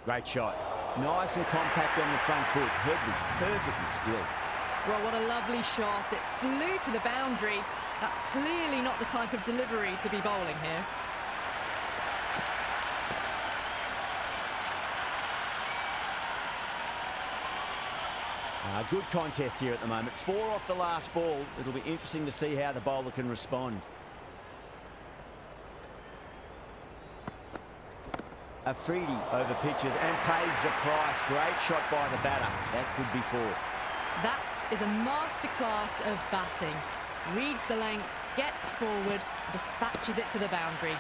Great shot. Nice and compact on the front foot. Head was perfectly still. Well, what a lovely shot. It flew to the boundary. That's clearly not the type of delivery to be bowling here. Good contest here at the moment. 4 off the last ball. It'll be interesting to see how the bowler can respond. Afridi over pitches and pays the price. Great shot by the batter. That could be 4. That is a masterclass of batting. Reads the length, gets forward, dispatches it to the boundary.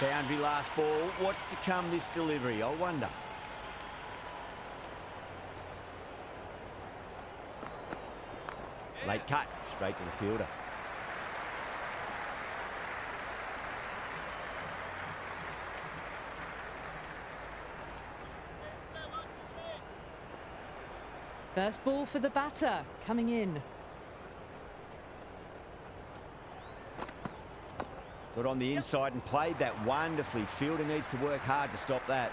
Boundary last ball. What's to come this delivery? I wonder. Late cut. Straight to the fielder. First ball for the batter, coming in. Got on the inside and played that wonderfully. Fielder needs to work hard to stop that.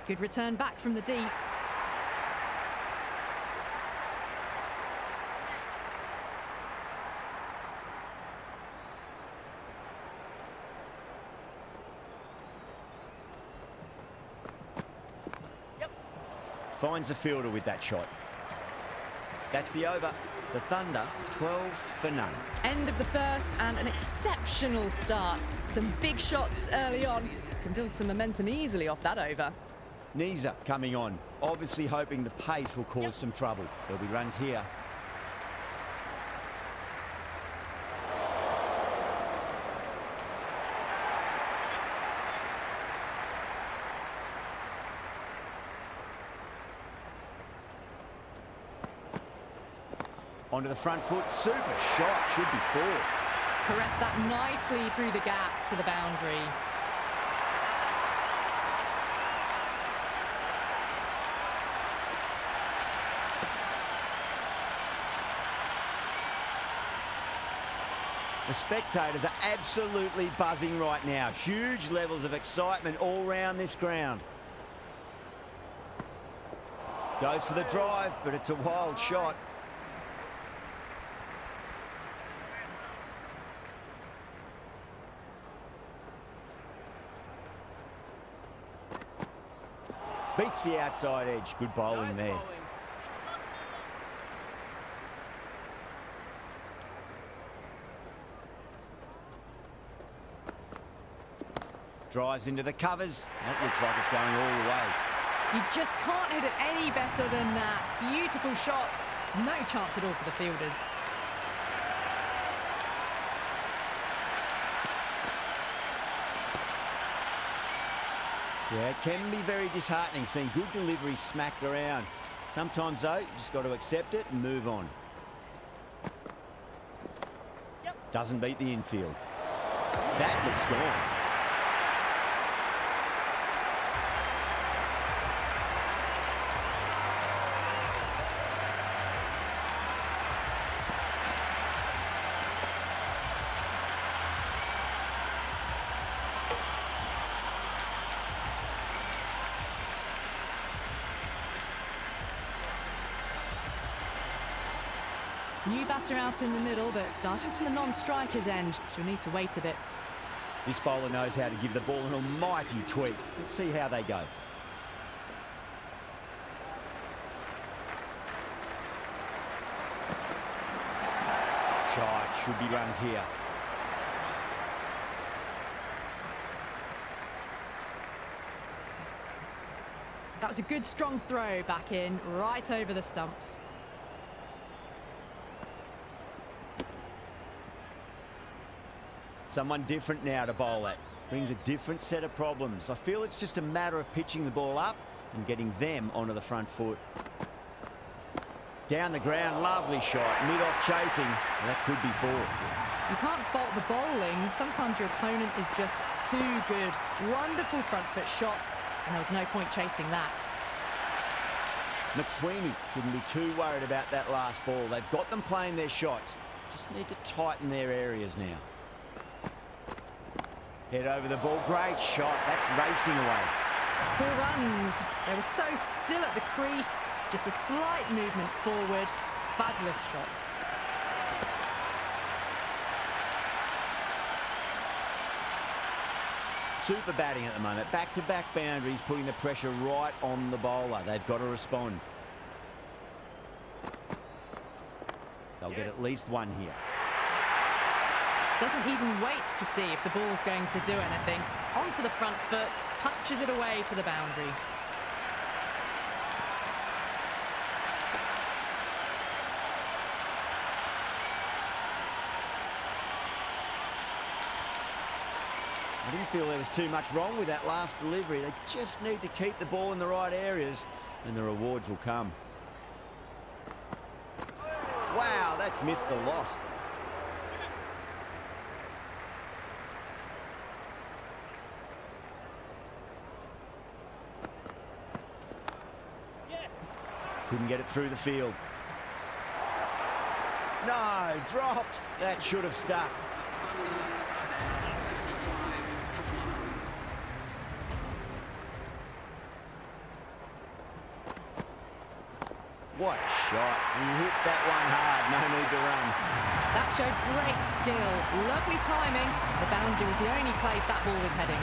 Good return back from the deep. Finds the fielder with that shot. That's the over. The Thunder, 12 for none. End of the first and an exceptional start. Some big shots early on. Can build some momentum easily off that over. Niza coming on. Obviously hoping the pace will cause some trouble. There'll be runs here. Onto the front foot, super shot, should be 4. Caress that nicely through the gap to the boundary. The spectators are absolutely buzzing right now. Huge levels of excitement all round this ground. Goes for the drive, but it's a wild shot. Beats the outside edge. Good bowling there. Drives into the covers. That looks like it's going all the way. You just can't hit it any better than that. Beautiful shot. No chance at all for the fielders. Yeah, it can be very disheartening seeing good deliveries smacked around. Sometimes, though, you just got to accept it and move on. Doesn't beat the infield. That looks gone. New batter out in the middle, but starting from the non-striker's end, she'll need to wait a bit. This bowler knows how to give the ball an almighty tweak. Let's see how they go. Shot, should be runs here. That was a good strong throw back in, right over the stumps. Someone different now to bowl at. Brings a different set of problems. I feel it's just a matter of pitching the ball up and getting them onto the front foot. Down the ground, lovely shot. Mid-off chasing. That could be 4. You can't fault the bowling. Sometimes your opponent is just too good. Wonderful front foot shot, and there was no point chasing that. McSweeney shouldn't be too worried about that last ball. They've got them playing their shots. Just need to tighten their areas now. Head over the ball. Great shot. That's racing away. 4 runs. They were so still at the crease. Just a slight movement forward. Fabulous shot. Super batting at the moment. Back-to-back boundaries, putting the pressure right on the bowler. They've got to respond. They'll get at least one here. Doesn't even wait to see if the ball's going to do anything. Onto the front foot, punches it away to the boundary. I didn't feel there was too much wrong with that last delivery. They just need to keep the ball in the right areas and the rewards will come. Wow, that's missed a lot. Couldn't get it through the field. No, dropped. That should have stuck. What a shot. He hit that one hard. No need to run. That showed great skill. Lovely timing. The boundary was the only place that ball was heading.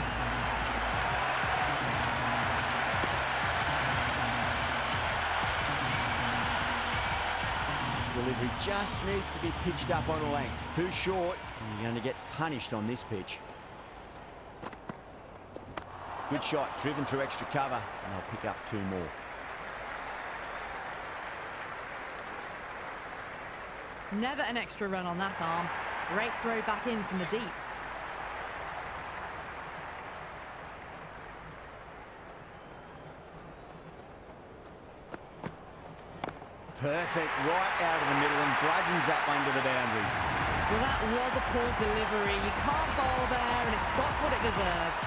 This delivery just needs to be pitched up on a length. Too short, and you're going to get punished on this pitch. Good shot, driven through extra cover, and they'll pick up 2 more. Never an extra run on that arm. Great throw back in from the deep. Perfect, right out of the middle and bludgeons that one to the boundary. Well, that was a poor delivery. You can't bowl there, and it got what it deserved.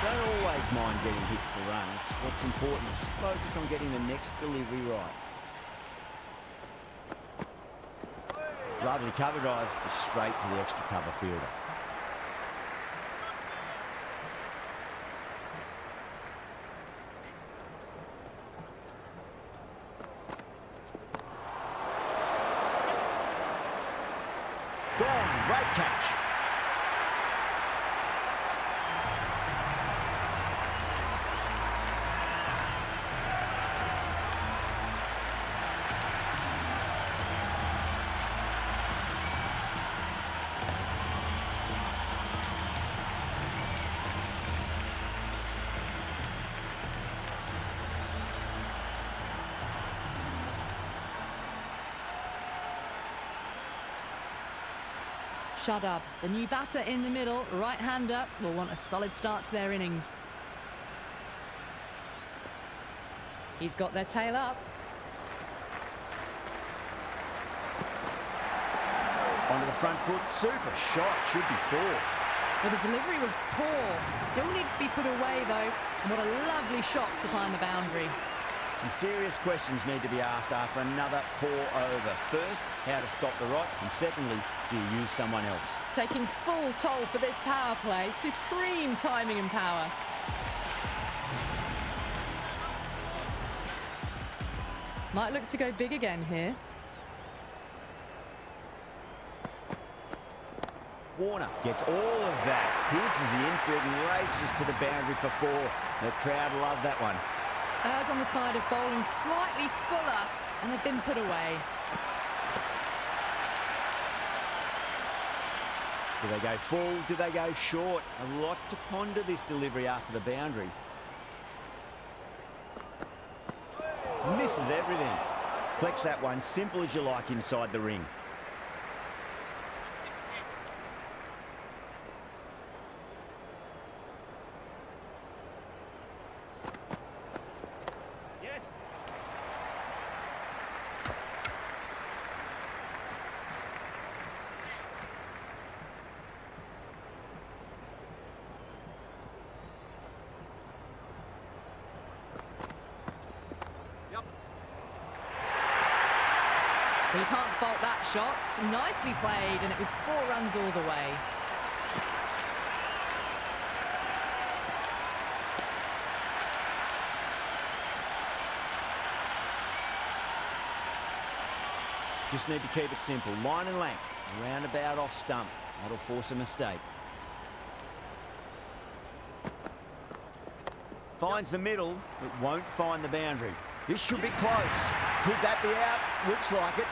Don't always mind getting hit for runs. What's important is just focus on getting the next delivery right. Lovely cover drive, straight to the extra cover fielder. Gone, great catch. Shut up. The new batter in the middle, right-hander, will want a solid start to their innings. He's got their tail up. Onto the front foot, super shot, should be 4. Well, the delivery was poor. Still needed to be put away, though. And what a lovely shot to find the boundary. Some serious questions need to be asked after another poor over. First, how to stop the rot, and secondly, do you use someone else? Taking full toll for this power play. Supreme timing and power. Might look to go big again here. Warner gets all of that. Pierces the infield and races to the boundary for 4. The crowd love that one. Errs on the side of bowling slightly fuller, and they've been put away. Do they go full? Do they go short? A lot to ponder this delivery after the boundary. Misses everything. Collects that one, simple as you like, inside the ring. Well, you can't fault that shot. Nicely played, and it was 4 runs all the way. Just need to keep it simple. Line and length. Roundabout off stump. That'll force a mistake. Finds the middle, but won't find the boundary. This should be close. Could that be out? Looks like it.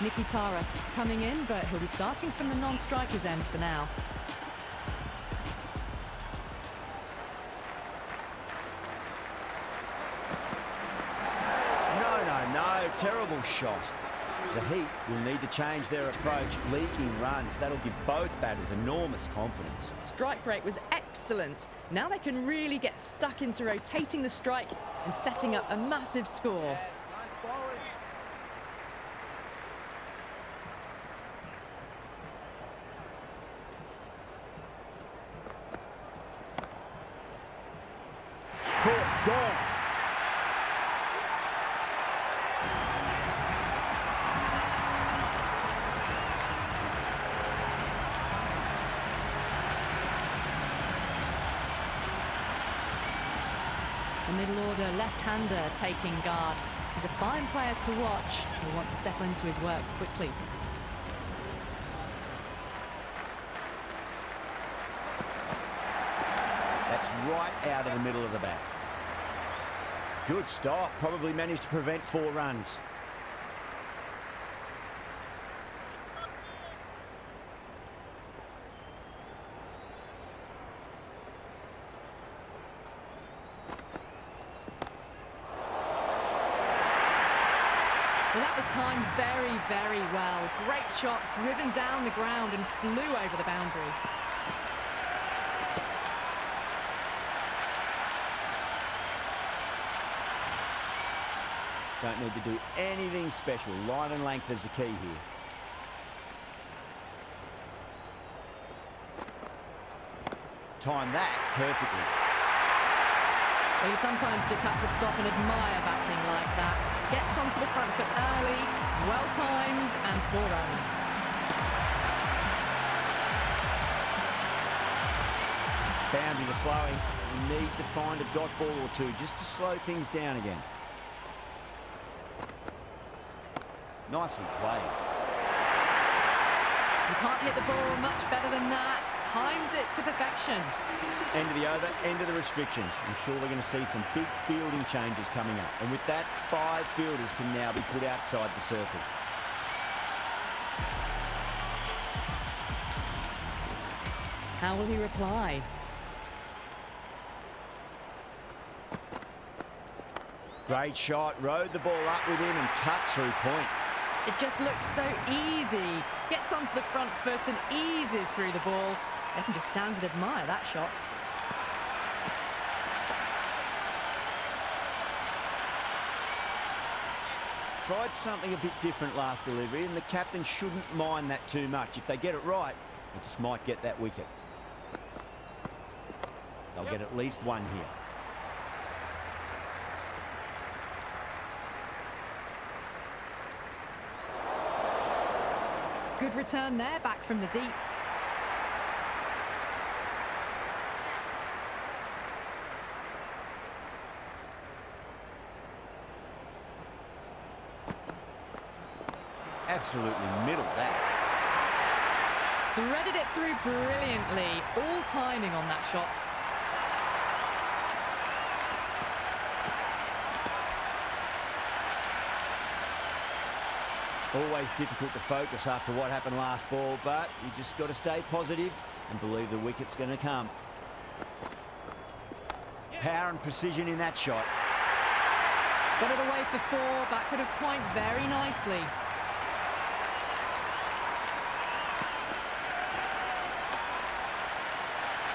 Nicky Taras coming in, but he'll be starting from the non-striker's end for now. No, terrible shot. The Heat will need to change their approach, leaking runs. That'll give both batters enormous confidence. Strike rate was excellent. Now they can really get stuck into rotating the strike and setting up a massive score. Caught, gone. The middle order left-hander taking guard. He's a fine player to watch. He'll want to settle into his work quickly. That's right out of the middle of the bat. Good stop. Probably managed to prevent 4 runs. Well, that was timed very, very well. Great shot, driven down the ground and flew over the boundary. Don't need to do anything special. Line and length is the key here. Time that perfectly. Well, you sometimes just have to stop and admire batting like that. Gets onto the front foot early, well-timed, and 4 runs. Boundary to flowing. You need to find a dot ball or two just to slow things down again. Nicely played. You can't hit the ball much better than that. Timed it to perfection. End of the over, end of the restrictions. I'm sure we're going to see some big fielding changes coming up. And with that, 5 fielders can now be put outside the circle. How will he reply? Great shot, rode the ball up with him and cuts through point. It just looks so easy. Gets onto the front foot and eases through the ball. They can just stand and admire that shot. Tried something a bit different last delivery, and the captain shouldn't mind that too much. If they get it right, they just might get that wicket. They'll get at least 1 here. Good return there, back from the deep. Absolutely middled that. Threaded it through brilliantly. All timing on that shot. Always difficult to focus after what happened last ball, but you just got to stay positive and believe the wicket's going to come. Power and precision in that shot. Got it away for 4, backward of point very nicely.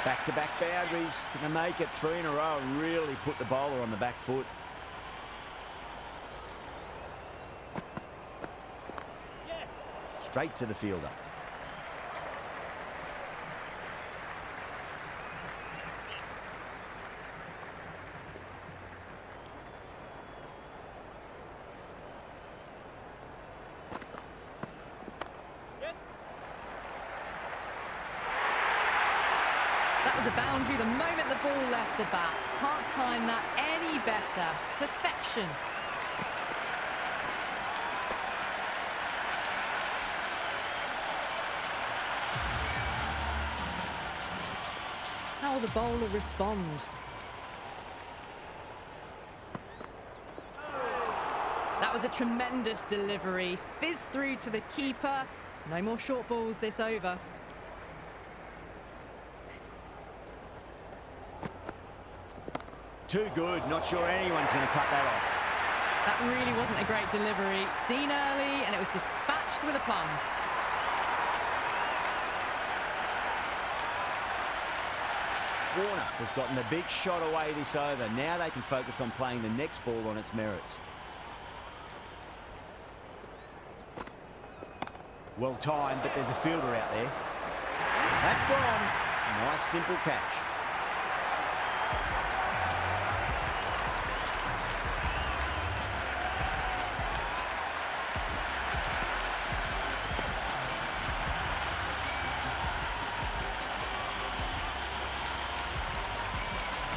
Back-to-back boundaries. Can they make it 3 in a row and really put the bowler on the back foot? straight to the fielder. That was a boundary the moment the ball left the bat. Can't time that any better. Perfection. How will the bowler respond? That was a tremendous delivery. Fizzed through to the keeper. No more short balls this over. Too good. Not sure anyone's going to cut that off. That really wasn't a great delivery. Seen early, and it was dispatched with a plum. Warner has gotten the big shot away this over. Now they can focus on playing the next ball on its merits. Well timed, but there's a fielder out there. That's gone. Nice, simple catch.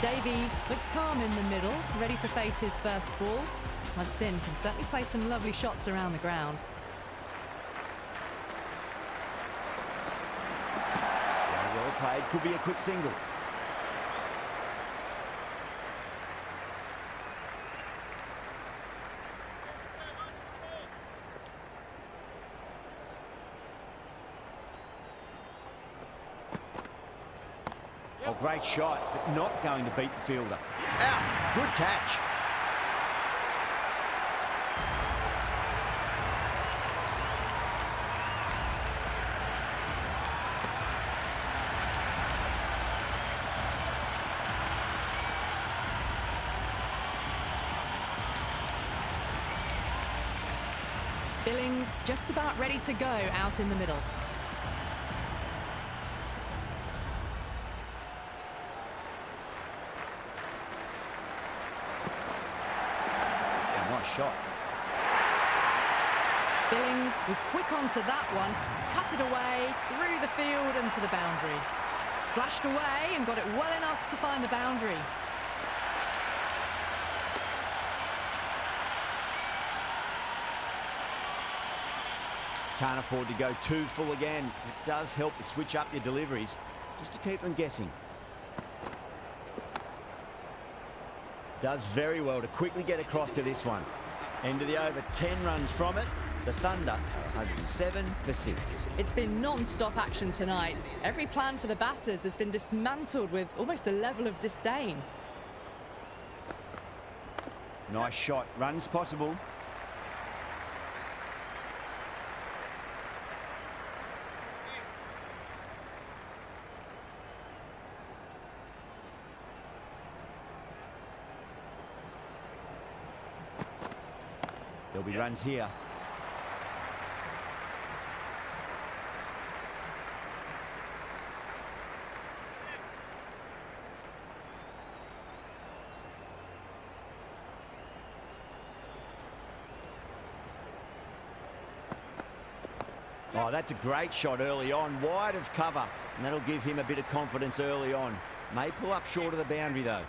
Davies looks calm in the middle, ready to face his first ball. Once in, can certainly play some lovely shots around the ground. Well played, could be a quick single. Oh, great shot, but not going to beat the fielder. Out, good catch. Billings just about ready to go out in the middle. Shot. Billings was quick onto that one, cut it away, through the field and to the boundary. Flashed away and got it well enough to find the boundary. Can't afford to go too full again. It does help to switch up your deliveries, just to keep them guessing. Does very well to quickly get across to this one. End of the over, 10 runs from it. The Thunder are 107 for 6. It's been non-stop action tonight. Every plan for the batters has been dismantled with almost a level of disdain. Nice shot, runs possible. There'll be runs here. Oh, that's a great shot early on, wide of cover, and that'll give him a bit of confidence early on. May pull up short of the boundary though.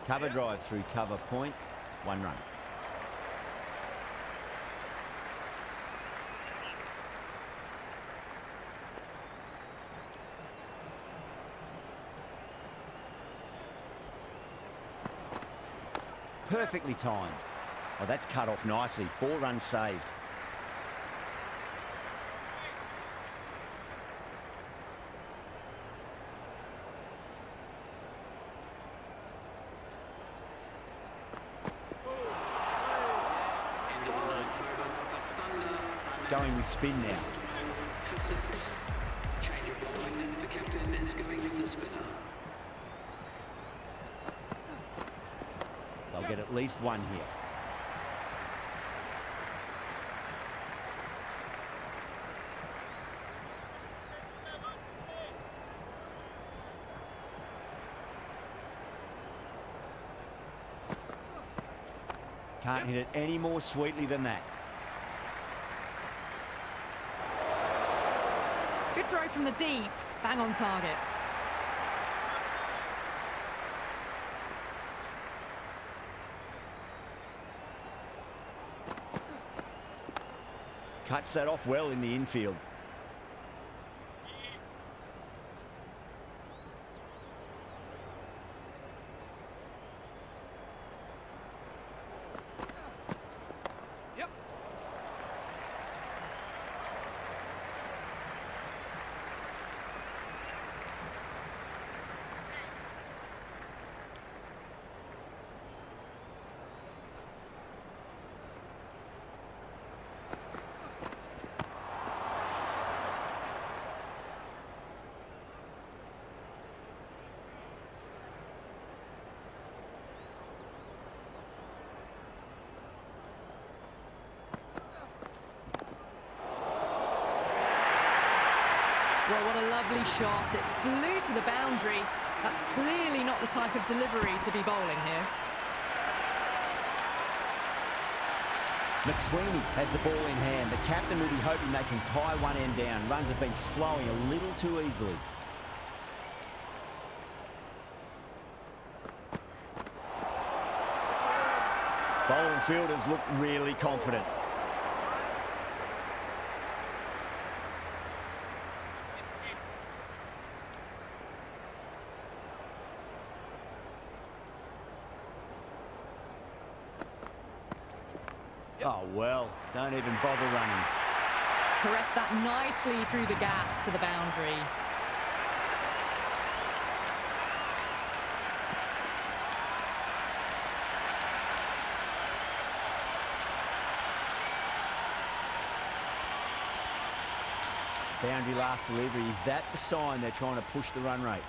Cover drive through cover point, 1 run. Perfectly timed. Oh, that's cut off nicely. 4 runs saved. Going with spin now. Change of bowling, the captain is going with the spinner. They'll get at least one here. Can't hit it any more sweetly than that. Good throw from the deep. Bang on target. Cuts that off well in the infield. Well, what a lovely shot. It flew to the boundary. That's clearly not the type of delivery to be bowling here. McSweeney has the ball in hand. The captain will be hoping they can tie one end down. Runs have been flowing a little too easily. Bowling fielders look really confident. Oh, well, don't even bother running. Caressed that nicely through the gap to the boundary. Boundary last delivery. Is that the sign they're trying to push the run rate?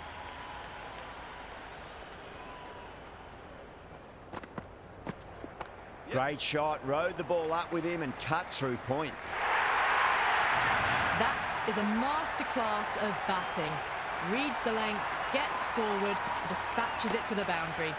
Great shot, rode the ball up with him and cut through point. That is a masterclass of batting. Reads the length, gets forward, dispatches it to the boundary.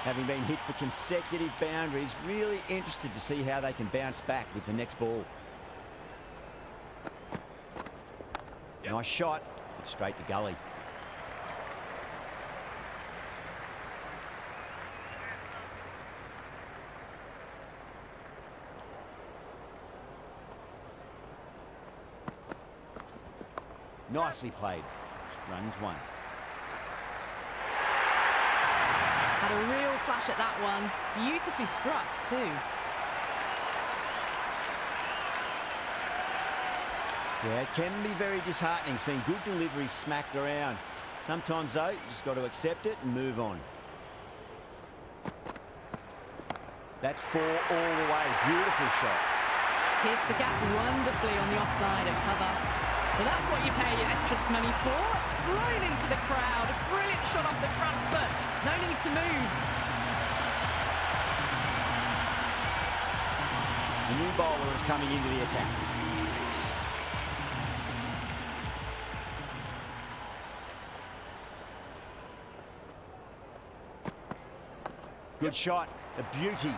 Having been hit for consecutive boundaries, really interested to see how they can bounce back with the next ball. Nice shot. Straight to gully. Nicely played. Runs one. Had a real flash at that one. Beautifully struck too. Yeah, it can be very disheartening seeing good deliveries smacked around. Sometimes, though, you just got to accept it and move on. That's four all the way. Beautiful shot. Pierced the gap wonderfully on the offside of cover. Well, that's what you pay your entrance money for. It's thrown into the crowd. A brilliant shot off the front foot. No need to move. The new bowler is coming into the attack. Good shot, a beauty.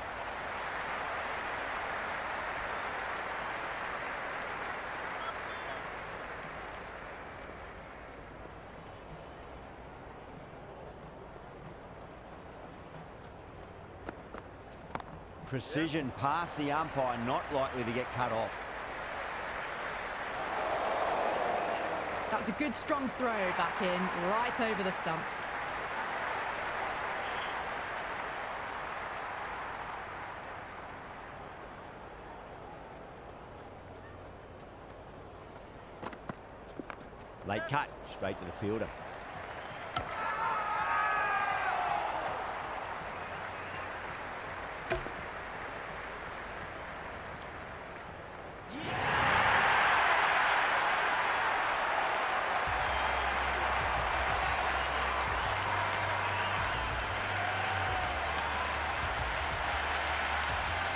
Precision past the umpire, not likely to get cut off. That was a good strong throw back in, right over the stumps. Late cut, straight to the fielder.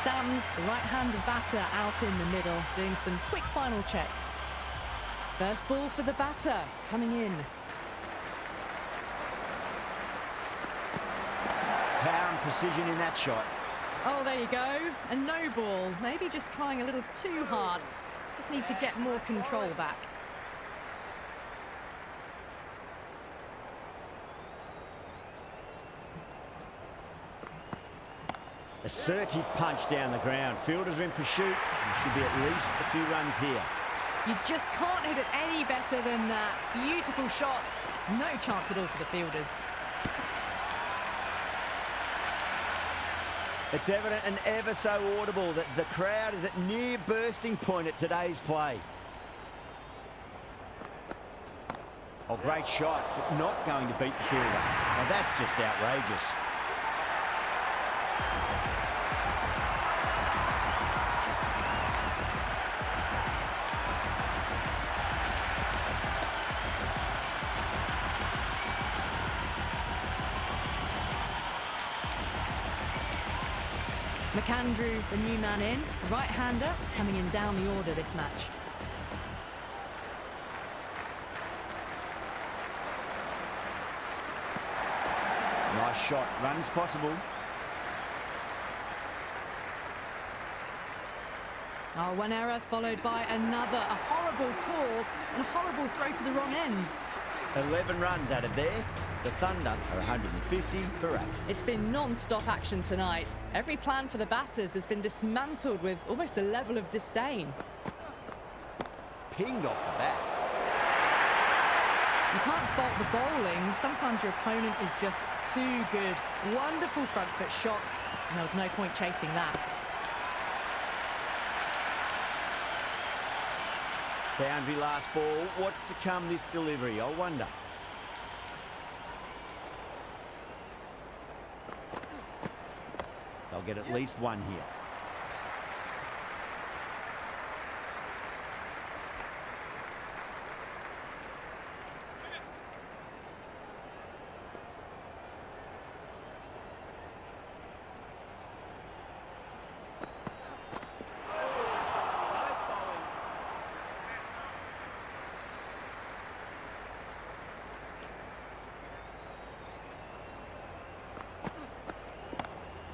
Sam's the right-handed batter out in the middle, doing some quick final checks. First ball for the batter, coming in. Power and precision in that shot. Oh, there you go. A no ball. Maybe just trying a little too hard. Just need to get more control back. Assertive punch down the ground. Fielders are in pursuit. There should be at least a few runs here. You just can't hit it any better than that. Beautiful shot. No chance at all for the fielders. It's evident and ever so audible that the crowd is at near bursting point at today's play. Oh, great shot, but not going to beat the fielder. Now that's just outrageous. McAndrew, the new man in, right-hander, coming in down the order this match. Nice shot, runs possible. Oh, one error followed by another. A horrible call and a horrible throw to the wrong end. 11 runs added there. The Thunder are 150 for 8. It's been non-stop action tonight. Every plan for the batters has been dismantled with almost a level of disdain. Pinged off the bat. You can't fault the bowling. Sometimes your opponent is just too good. Wonderful front foot shot, and there was no point chasing that. Boundary last ball. What's to come this delivery, I wonder. They'll get at least one here.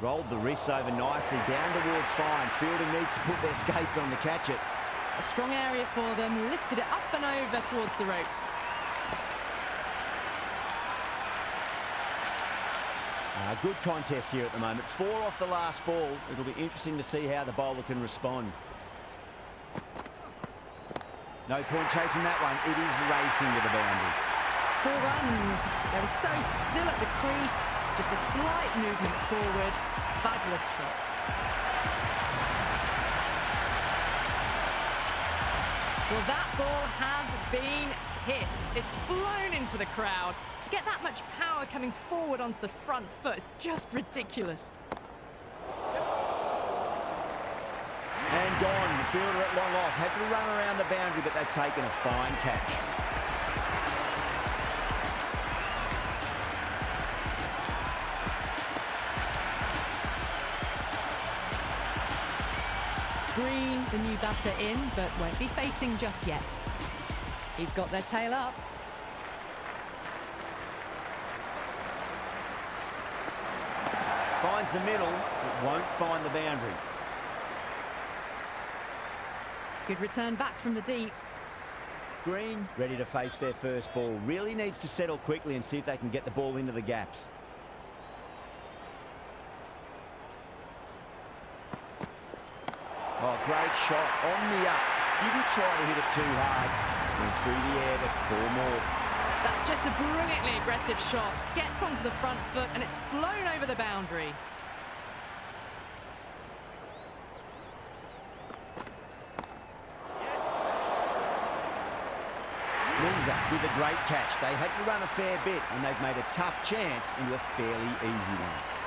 Rolled the wrists over nicely, down towards fine. Fielder needs to put their skates on to catch it. A strong area for them, lifted it up and over towards the rope. Good contest here at the moment. 4 off the last ball. It'll be interesting to see how the bowler can respond. No point chasing that one. It is racing to the boundary. 4 runs. They were so still at the crease. Just a slight movement forward. Fabulous shot. Well, that ball has been hit. It's flown into the crowd. To get that much power coming forward onto the front foot is just ridiculous. And gone. The fielder at long off. Had to run around the boundary, but they've taken a fine catch. Green, the new batter in, but won't be facing just yet. He's got their tail up. Finds the middle, but won't find the boundary. Good return back from the deep. Green, ready to face their first ball. Really needs to settle quickly and see if they can get the ball into the gaps. Oh, great shot on the up. Didn't try to hit it too hard. Went through the air, but 4 more. That's just a brilliantly aggressive shot. Gets onto the front foot and it's flown over the boundary. Lindsay with a great catch. They had to run a fair bit and they've made a tough chance into a fairly easy one.